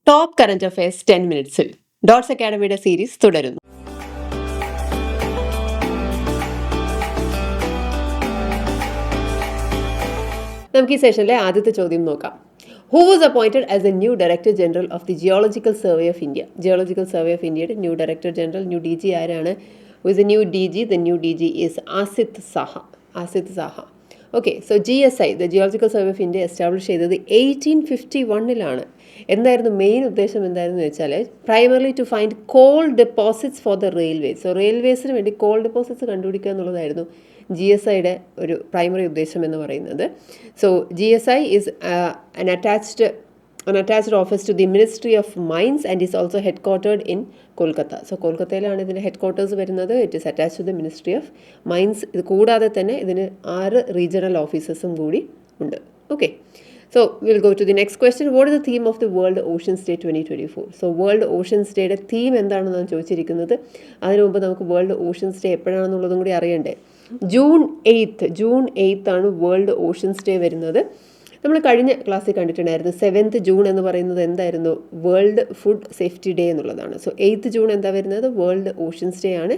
Top current affairs 10 മിനിറ്റ്സിൽ Dots അക്കാഡമിയുടെ series തുടരുന്നു. നമുക്ക് ഈ സെഷനിലെ ആദ്യത്തെ ചോദ്യം നോക്കാം. Who was appointed as a new director general of the geological survey of India? Geological survey of ഇന്ത്യയുടെ new director general, new D G ആരാണ്? Who is a new D G? The new D G is Asit Saha. Okay, so GSI, the geological survey of India establish ചെയ്തത് 1851 എന്തായിരുന്നു main ഉദ്ദേശം എന്തായിരുന്നു വെച്ചാൽ primarily to find coal deposits for the railways. So റെയിൽവേസിന് വേണ്ടി coal deposits കണ്ടുപിടിക്കുക എന്നുള്ളതായിരുന്നു GSIയുടെ ഒരു പ്രൈമറി ഉദ്ദേശം എന്ന് പറയുന്നത്. So GSI is an attached office to the Ministry of Mines and is also headquartered in Kolkata. So കൊൽക്കത്തയിലാണ് ഇതിൻ്റെ ഹെഡ് ക്വാർട്ടേഴ്സ് വരുന്നത്. It is attached to the ministry of mines. ഇത് കൂടാതെ തന്നെ ഇതിന് 6 റീജിയണൽ ഓഫീസസും കൂടി ഉണ്ട്. Okay, so we'll go to the next question. What is the theme of the World Oceans Day 2024? So World Oceans Dayയുടെ theme എന്താണെന്നാണ് ചോദിച്ചിരിക്കുന്നത്. അതിനു മുമ്പ് നമുക്ക് വേൾഡ് ഓഷ്യൻസ് ഡേ എപ്പോഴാണെന്നുള്ളതും കൂടി അറിയണ്ടേ. ജൂൺ 8 ആണ് വേൾഡ് ഓഷ്യൻസ് ഡേ വരുന്നത്. നമ്മൾ കഴിഞ്ഞ ക്ലാസ്സിൽ കണ്ടിട്ടുണ്ടായിരുന്നു 7th ജൂൺ എന്ന് പറയുന്നത് എന്തായിരുന്നു? വേൾഡ് ഫുഡ് സേഫ്റ്റി ഡേ എന്നുള്ളതാണ്. സോ 8th ജൂൺ എന്താ വരുന്നത്? വേൾഡ് ഓഷ്യൻസ് ഡേ ആണ്.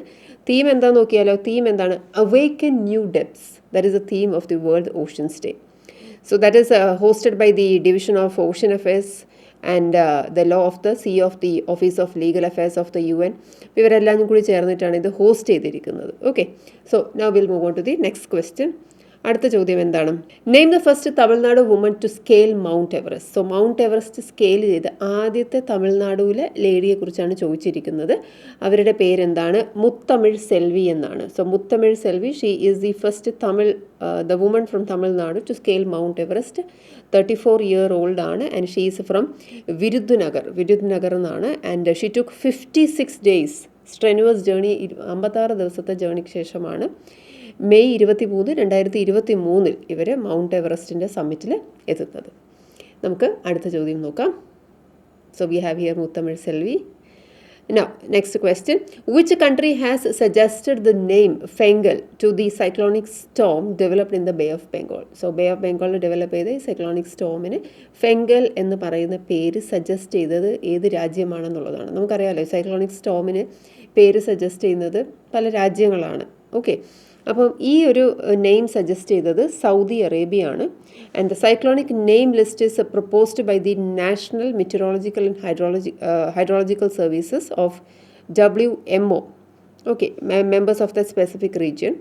തീം എന്താ നോക്കിയാലോ? തീം എന്താണ്? Awaken new depths. That is the theme of the world oceans day. So that is hosted by the Division of Ocean Affairs and the Law of the Sea of the Office of Legal Affairs of the UN. ഇവരെല്ലാം കൂടി ചേർന്നിട്ടാണ് ഇത് host ചെയ്തിരിക്കുന്നത്. Okay, so now will move on to the next question. അടുത്ത ചോദ്യം എന്താണ്? Name the first Tamil Nadu woman to scale Mount Everest. So Mount Everest scale ചെയ്ത് ആദ്യത്തെ തമിഴ്നാടുവിലെ ലേഡിയെ കുറിച്ചാണ് ചോദിച്ചിരിക്കുന്നത്. അവരുടെ പേരെന്താണ്? മുത്തമിഴ് സെൽവി എന്നാണ്. So Muthamizh Selvi, she is the first the woman from Tamil Nadu to scale Mount Everest. 34-year-old ആണ് and she is from Virudhunagar എന്നാണ്. And she took 56 days strenuous journey. 56 ദിവസത്തെ ജേർണിക്ക് ശേഷമാണ് മെയ് 23, 2023 ഇവർ മൗണ്ട് എവറസ്റ്റിൻ്റെ സമ്മിറ്റിൽ എത്തുന്നത്. നമുക്ക് അടുത്ത ചോദ്യം നോക്കാം. So we have here Muthamizh Selvi. Now, next question. Which country has suggested the name Fengal to the cyclonic storm developed in the Bay of Bengal? So, Bay of Bengal develop ചെയ്ത cyclonic സ്റ്റോമിന് Fengal എന്ന് പറയുന്ന പേര് suggest ചെയ്തത് ഏത് രാജ്യമാണെന്നുള്ളതാണ്. നമുക്കറിയാമല്ലോ cyclonic സ്റ്റോമിന് പേര് suggest ചെയ്യുന്നത് പല രാജ്യങ്ങളാണ്. ഓക്കെ, അപ്പം ഈ ഒരു നെയിം സജസ്റ്റ് ചെയ്തത് സൗദി അറേബ്യ ആണ്. And the cyclonic name list is proposed by the national meteorological and hydrological services of WMO. Okay, members of the specific region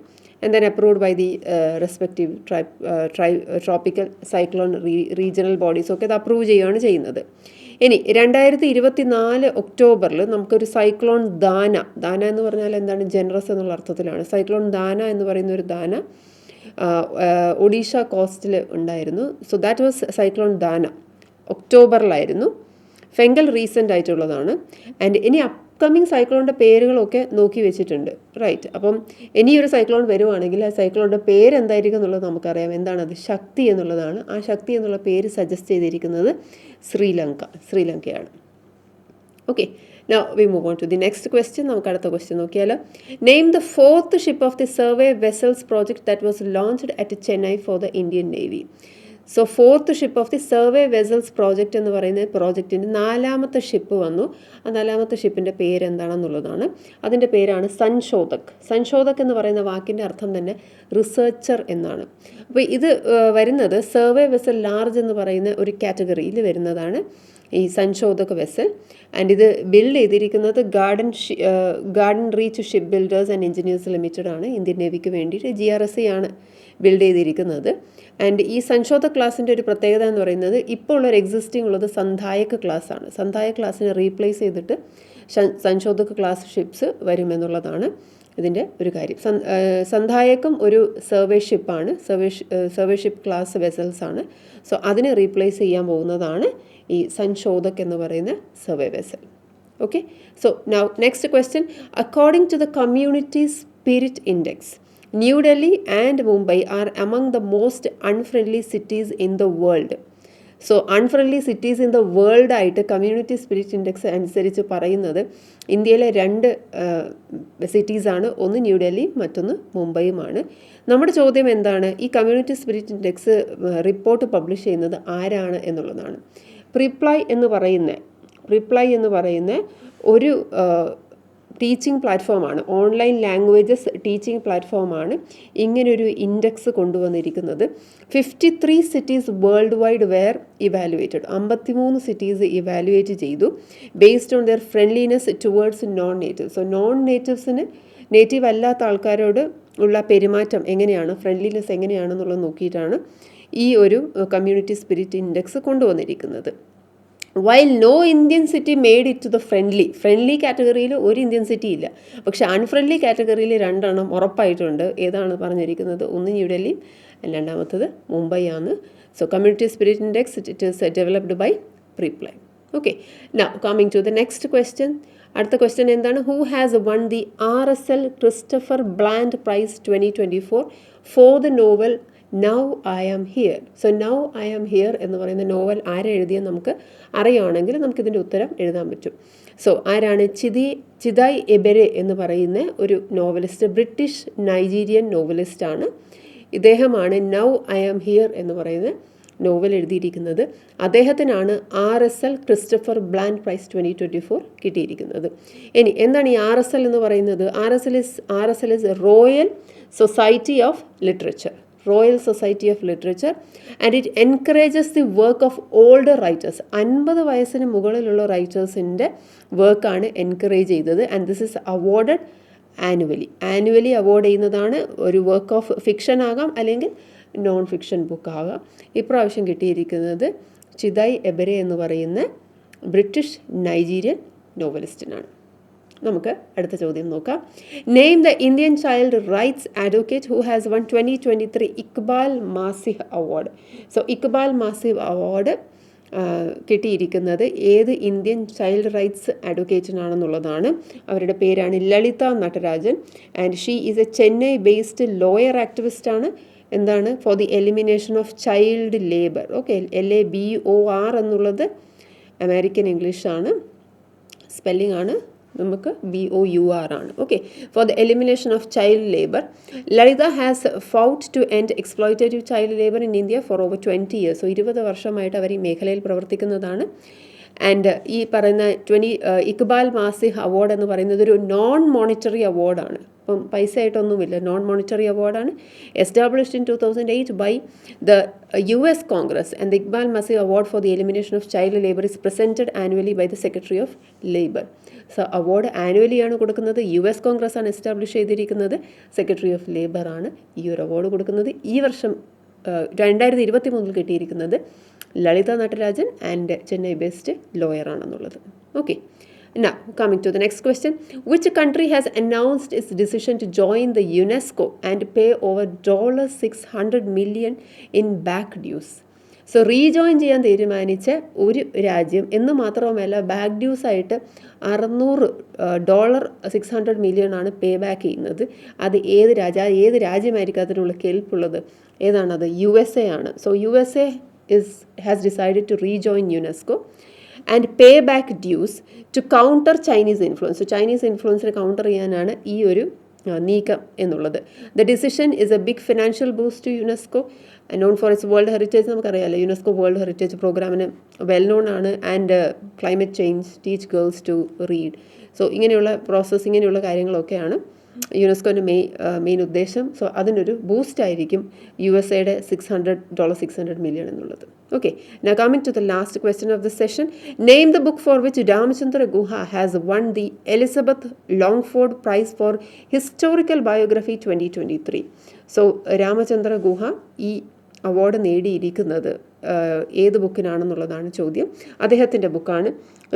and then approved by the respective tropical cyclone regional bodies. ഒക്കെ ഇത് approve ചെയ്യുകയാണ് ചെയ്യുന്നത്. ഇനി 2024 ഒക്ടോബറിൽ നമുക്കൊരു cyclone ദാന എന്ന് പറഞ്ഞാൽ എന്താണ്? ജനറസ് എന്നുള്ള അർത്ഥത്തിലാണ്. സൈക്ലോൺ ദാന എന്ന് പറയുന്ന ഒരു ദാന ഒഡീഷ കോസ്റ്റിൽ ഉണ്ടായിരുന്നു. സോ ദാറ്റ് വാസ് സൈക്ലോൺ ദാന. ഒക്ടോബറിലായിരുന്നു. ഫെങ്കൽ റീസെൻ്റ് ആയിട്ടുള്ളതാണ്. ആൻഡ് ഇനി അപ്കമിങ് സൈക്ലോണിൻ്റെ പേരുകളൊക്കെ നോക്കി വെച്ചിട്ടുണ്ട്, റൈറ്റ്? അപ്പം ഇനിയൊരു സൈക്ലോൺ വരുവാണെങ്കിൽ ആ സൈക്ലോണിൻ്റെ പേര് എന്തായിരിക്കും എന്നുള്ളത് നമുക്കറിയാം. എന്താണത്? ശക്തി എന്നുള്ളതാണ്. ആ ശക്തി എന്നുള്ള പേര് സജസ്റ്റ് ചെയ്തിരിക്കുന്നത് ശ്രീലങ്കയാണ്. Okay, now we move on to the next question. നമുക്ക് അടുത്ത ക്വസ്റ്റ്യൻ നോക്കിയാലോ. Name the 4th ship of the survey vessels project that was launched at Chennai for the Indian navy. So 4th ship of the survey vessels project എന്ന് പറയുന്ന പ്രോജക്റ്റിൻ്റെ 4ാമത്തെ ship വന്നു. ആ 4ാമത്തെ ഷിപ്പിൻ്റെ പേരെന്താണെന്നുള്ളതാണ്. അതിൻ്റെ പേരാണ് സൻശോധക് എന്ന് പറയുന്ന വാക്കിൻ്റെ അർത്ഥം തന്നെ റിസർച്ചർ എന്നാണ്. അപ്പോൾ ഇത് വരുന്നത് സർവേ വെസൽ ലാർജ് എന്ന് പറയുന്ന ഒരു കാറ്റഗറിയിൽ വരുന്നതാണ് ഈ സൻശോധക് വെസൽ. ആൻഡ് ഇത് ബിൽഡ് ചെയ്തിരിക്കുന്നത് garden reach ship builders and engineers limited ആണ്. ഇന്ത്യൻ നേവിക്ക് വേണ്ടിയിട്ട് GRSE ആണ് ബിൽഡ് ചെയ്തിരിക്കുന്നത്. ആൻഡ് ഈ സൻശോധക് ക്ലാസിൻ്റെ ഒരു പ്രത്യേകത എന്ന് പറയുന്നത് ഇപ്പോൾ ഉള്ളൊരു എക്സിസ്റ്റിംഗ് ഉള്ളത് സന്ധായക് ക്ലാസ് ആണ്. സന്ധായക് ക്ലാസ്സിനെ റീപ്ലേസ് ചെയ്തിട്ട് സൻശോധക് ക്ലാസ് ഷിപ്സ് വരുമെന്നുള്ളതാണ് ഇതിൻ്റെ ഒരു കാര്യം. സന്ധായക്കും ഒരു സർവേ ഷിപ്പാണ്, സർവേ ഷിപ്പ് ക്ലാസ് വെസൽസ് ആണ്. സോ അതിനെ റീപ്ലേസ് ചെയ്യാൻ പോകുന്നതാണ് ഈ സൻശോധക് എന്ന് പറയുന്ന survey vessel. Okay, so now next question. According to the community spirit index, New Delhi and Mumbai are among the most unfriendly cities in the world. So unfriendly cities in the world ആയിട്ട് community spirit index അനുസരിച്ച് പറയുന്നത് ഇന്ത്യയിലെ 2 സിറ്റീസാണ്. ഒന്ന് ന്യൂഡൽഹി, മറ്റൊന്ന് മുംബൈയുമാണ്. നമ്മുടെ ചോദ്യം എന്താണ്? ഈ community spirit index report publish ചെയ്യുന്നത് ആരാണ് എന്നുള്ളതാണ്. പ്രിപ്ലൈ എന്ന് പറയുന്ന റിപ്ലൈ എന്ന് പറയുന്ന ഒരു ടീച്ചിങ് പ്ലാറ്റ്ഫോമാണ്, ഓൺലൈൻ ലാംഗ്വേജസ് ടീച്ചിങ് പ്ലാറ്റ്ഫോമാണ് ഇങ്ങനൊരു ഇൻഡെക്സ് കൊണ്ടുവന്നിരിക്കുന്നത്. 53 cities world wide were evaluated. 53 cities evaluate ചെയ്തു based on their friendliness towards non native. So non നേറ്റീവ്സിന്, നേറ്റീവ് അല്ലാത്ത ആൾക്കാരോട് ഉള്ള പെരുമാറ്റം എങ്ങനെയാണ്, ഫ്രണ്ട്ലിനെസ് എങ്ങനെയാണെന്നുള്ളത് നോക്കിയിട്ടാണ് ഈ ഒരു കമ്മ്യൂണിറ്റി സ്പിരിറ്റ് ഇൻഡെക്സ് കൊണ്ടുവന്നിരിക്കുന്നത്. While no Indian city made it to the friendly കാറ്റഗറിയിൽ ഒരു ഇന്ത്യൻ സിറ്റി ഇല്ല, പക്ഷെ അൺഫ്രണ്ട്ലി കാറ്റഗറിയിൽ 2 എണ്ണം ഉറപ്പായിട്ടുണ്ട്. ഏതാണ് പറഞ്ഞിരിക്കുന്നത്? ഒന്ന് ന്യൂഡൽഹി, രണ്ടാമത്തത് മുംബൈ ആണ്. So community spirit index it is developed by reply. Okay, now coming to the next question. അടുത്ത ക്വസ്റ്റ്യൻ എന്താണ്? Who has won the RSL Christopher Bland prize 2024 for the novel now I am here. So now I am here എന്ന് പറയുന്ന novel ആരെ എഴുതിയ നമുക്ക് അറിയുകയാണെങ്കിൽ നമുക്കിതിൻ്റെ ഉത്തരം എഴുതാൻ പറ്റും. സോ ആരാണ്? ചിതായ് എബെരെ എന്ന് പറയുന്ന ഒരു നോവലിസ്റ്റ്, ബ്രിട്ടീഷ് നൈജീരിയൻ നോവലിസ്റ്റാണ്. ഇദ്ദേഹമാണ് നൗ ഐ ആം ഹിയർ എന്ന് പറയുന്ന നോവൽ എഴുതിയിരിക്കുന്നത്. അദ്ദേഹത്തിനാണ് RSL ക്രിസ്റ്റഫർ ബ്ലാൻഡ് പ്രൈസ് 2024 കിട്ടിയിരിക്കുന്നത്. ഇനി എന്താണ് ഈ RSL എന്ന് പറയുന്നത്? RSL is royal society of literature. Royal Society of Literature, and it encourages the work of older writers. 50 വയസ്സിന് മുകളിലുള്ള റൈറ്റേഴ്സിൻ്റെ വർക്കാണ് എൻകറേജ് ചെയ്തത്. And this is awarded annually award ചെയ്യുന്നതാണ്. ഒരു വർക്ക് ഓഫ് ഫിക്ഷൻ ആകാം, അല്ലെങ്കിൽ നോൺ ഫിക്ഷൻ ബുക്ക് ആകാം. ഇപ്രാവശ്യം കിട്ടിയിരിക്കുന്നത് ചിതായ് എബെരെ എന്ന് പറയുന്ന ബ്രിട്ടീഷ് നൈജീരിയൻ നോവലിസ്റ്റിനാണ്. നമുക്ക് അടുത്ത ചോദ്യം നോക്കാം. Name the Indian child rights advocate who has won 2023 Iqbal Masih award. So Iqbal Masih award കിട്ടിയിരിക്കുന്നത് ഏത് ഇന്ത്യൻ ചൈൽഡ് റൈറ്റ്സ് അഡ്വക്കേറ്റിനാണെന്നുള്ളതാണ്. അവരുടെ പേരാണ് Lalitha Natarajan. And she is a Chennai based lawyer activist. എന്താണ്? For the elimination of child labour. Okay, LABOR എന്നുള്ളത് അമേരിക്കൻ ഇംഗ്ലീഷാണ്, spelling ആണ് നമുക്ക് BOUR ആണ്. Okay, for the elimination of child labour. Lalitha has fought to end exploitative child labour in India for over 20 years. So 20 വർഷമായിട്ട് അവർ ഈ മേഖലയിൽ പ്രവർത്തിക്കുന്നതാണ്. And ഈ പറയുന്ന ഇക്ബാൽ മാസിഹ് അവാർഡ് എന്ന് പറയുന്നത് ഒരു നോൺ മോണിറ്ററി അവാർഡാണ്. അപ്പം പൈസ ആയിട്ടൊന്നുമില്ല, നോൺ മോണിറ്ററി അവാർഡാണ്. Established in 2008 by the US Congress. And the Iqbal Masih award for the elimination of child labour is presented annually by the secretary of labour. So award ആനുവലിയാണ് കൊടുക്കുന്നത്. US കോൺഗ്രസ് ആണ് എസ്റ്റാബ്ലിഷ് ചെയ്തിരിക്കുന്നത്. Secretary of labour ആണ് ഈ ഒരു award കൊടുക്കുന്നത്. ഈ വർഷം 2023 കിട്ടിയിരിക്കുന്നത് Lalitha Natarajan and Chennai based lawyer ആണെന്നുള്ളത്. Okay, now coming to the next question. Which country has announced its decision to join the UNESCO and pay over $600 million in back dues? So rejoin ചെയ്യാൻ തീരുമാനിച്ച ഒരു രാജ്യം എന്ന് മാത്രവുമല്ല, ബാക്ക് ഡ്യൂസ് ആയിട്ട് $600 million ആണ് pay back ചെയ്യുന്നത്. അത് ഏത് രാജ്യമായിരിക്കും അതിനുള്ള കെൽപ്പുള്ളത്? ഏതാണത്? USA ആണ്. So USA has decided to rejoin UNESCO and pay back dues to counter Chinese influence. So Chinese influence counter ചെയ്യാനാണ് ഈ ഒരു നീക്കം എന്നുള്ളത്. The decision is a big financial boost to UNESCO, known for its world heritage. നമുക്കറിയാമല്ലോ, UNESCO world heritage പ്രോഗ്രാമിന് well known ആണ്. And climate change, teach girls to read. So ഇങ്ങനെയുള്ള process, ഇങ്ങനെയുള്ള കാര്യങ്ങളൊക്കെയാണ് യുനെസ്കോൻ്റെ മെയിൻ ഉദ്ദേശം. സോ അതിനൊരു ബൂസ്റ്റ് ആയിരിക്കും USAയുടെ $600 million എന്നുള്ളത്. Okay, now coming to the last question of the session. Name the book for which Ramachandra Guha has won the Elizabeth Longford Prize for Historical Biography 2023. So Ramachandra Guha ഈ award നേടിയിരിക്കുന്നത് ഏത് ബുക്കിനാണെന്നുള്ളതാണ് ചോദ്യം. അദ്ദേഹത്തിൻ്റെ ബുക്കാണ്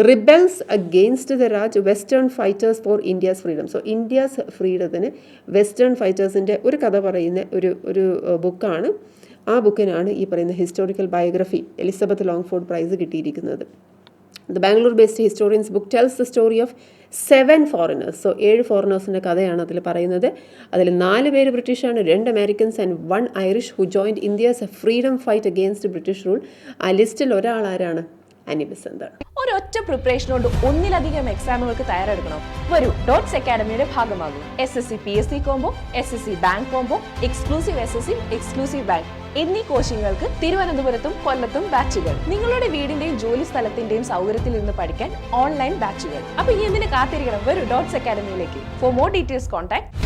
rebels against the Raj, western fighters for India's freedom. So India's ഫ്രീഡത്തിന് western ഫൈറ്റേഴ്സിൻ്റെ ഒരു കഥ പറയുന്ന ഒരു ബുക്കാണ്. ആ ബുക്കിനാണ് ഈ പറയുന്ന historical biography Elizabeth Longford prize കിട്ടിയിരിക്കുന്നത്. The Bangalore based historians book tells the story of 7 foreigners. So 7 ഫോറിനേഴ്സിൻ്റെ കഥയാണ് അതിൽ പറയുന്നത്. അതിൽ 4 പേര് ബ്രിട്ടീഷാണ്, 2 Americans and 1 Irish who joined India's freedom fight against British rule. ആ ലിസ്റ്റിൽ ഒരാളാരാണ്? ആനി ബസന്ത്. ഒരൊറ്റ പ്രിപ്പറേഷൻ കൊണ്ട് ഒന്നിലധികം എക്സാമുകൾക്ക് തയ്യാറെടുക്കണോ? വരൂ, ഡോട്ട്സ് അക്കാഡമിയുടെ ഭാഗമാകും. SSC PSC combo, SSC bank combo, exclusive SSC, exclusive bank എന്നീ കോച്ചിങ്ങുകൾക്ക് തിരുവനന്തപുരത്തും കൊല്ലത്തും ബാച്ചുകൾ. നിങ്ങളുടെ വീടിന്റെയും ജോലി സ്ഥലത്തിന്റെയും സൗകര്യത്തിൽ നിന്ന് പഠിക്കാൻ ഓൺലൈൻ ബാച്ചുകൾ. അപ്പൊ ഇനി എന്തിനു കാത്തിരിക്കണം? വരൂ ഡോട്ട്സ് അക്കാഡമിയിലേക്ക്. For more details contact